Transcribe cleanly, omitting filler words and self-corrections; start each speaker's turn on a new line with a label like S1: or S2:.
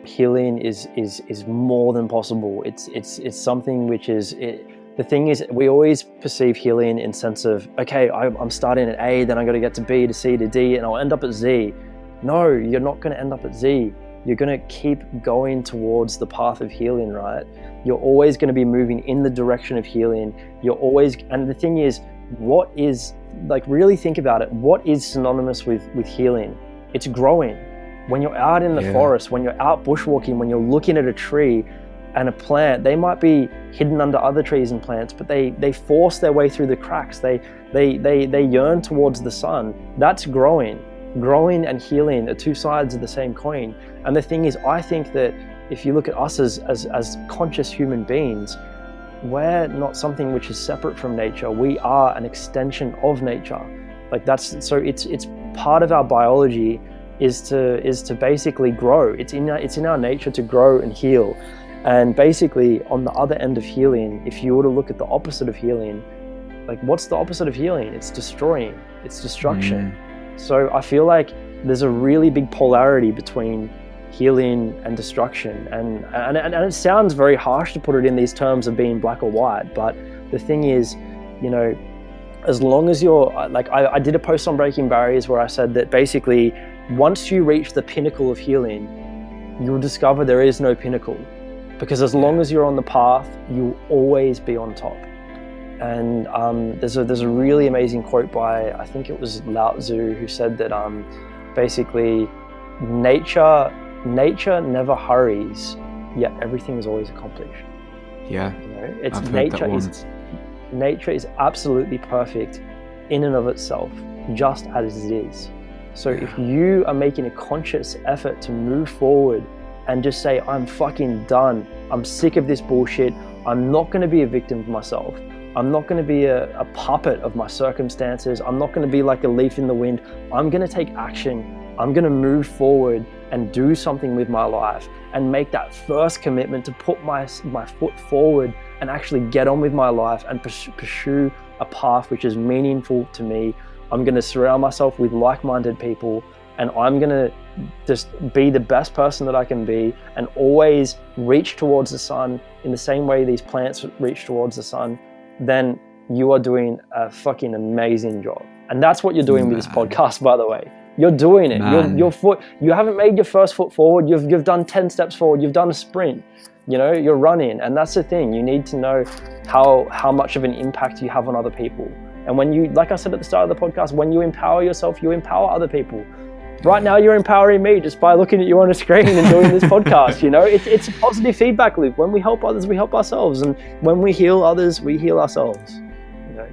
S1: healing is more than possible. It's something which is the thing is, we always perceive healing in sense of, okay, I'm starting at A, then I'm going to get to B to C to D, and I'll end up at Z. No, you're not going to end up at Z. You're going to keep going towards the path of healing, right? You're always going to be moving in the direction of healing. And the thing is, what is, like, really think about it, what is synonymous with healing? It's growing. When you're out in the forest, when you're out bushwalking, when you're looking at a tree and a plant, they might be hidden under other trees and plants, but they force their way through the cracks. They yearn towards the sun. That's growing. Growing and healing are two sides of the same coin. And the thing is, I think that if you look at us as conscious human beings, we're not something which is separate from nature. We are an extension of nature. Like so it's part of our biology is to basically grow. It's in our nature to grow and heal. And basically, on the other end of healing, if you were to look at the opposite of healing, like, what's the opposite of healing? It's destroying. It's destruction. So I feel like there's a really big polarity between healing and destruction. And it sounds very harsh to put it in these terms of being black or white, but the thing is, you know, as long as you're, like, I did a post on breaking barriers where I said that basically, once you reach the pinnacle of healing, you'll discover there is no pinnacle. Because as long as you're on the path, you'll always be on top. And there's a really amazing quote by, I think it was Lao Tzu, who said that basically nature never hurries, yet everything is always accomplished.
S2: Yeah,
S1: you know, nature is absolutely perfect in and of itself, just as it is. So if you are making a conscious effort to move forward and just say, I'm fucking done. I'm sick of this bullshit. I'm not going to be a victim of myself. I'm not going to be a puppet of my circumstances. I'm not going to be like a leaf in the wind. I'm going to take action. I'm going to move forward and do something with my life and make that first commitment to put my foot forward and actually get on with my life and pursue a path which is meaningful to me. I'm going to surround myself with like-minded people, and I'm going to just be the best person that I can be and always reach towards the sun in the same way these plants reach towards the sun. Then you are doing a fucking amazing job. And that's what you're doing with this podcast, by the way. You're doing it. You haven't made your first foot forward. You've done 10 steps forward. You've done a sprint. You know, you're running. And that's the thing. You need to know how much of an impact you have on other people. And when you, like I said at the start of the podcast, when you empower yourself, you empower other people. Right now, you're empowering me just by looking at you on a screen and doing this podcast. You know, it's a positive feedback loop. When we help others, we help ourselves. And when we heal others, we heal ourselves. You know?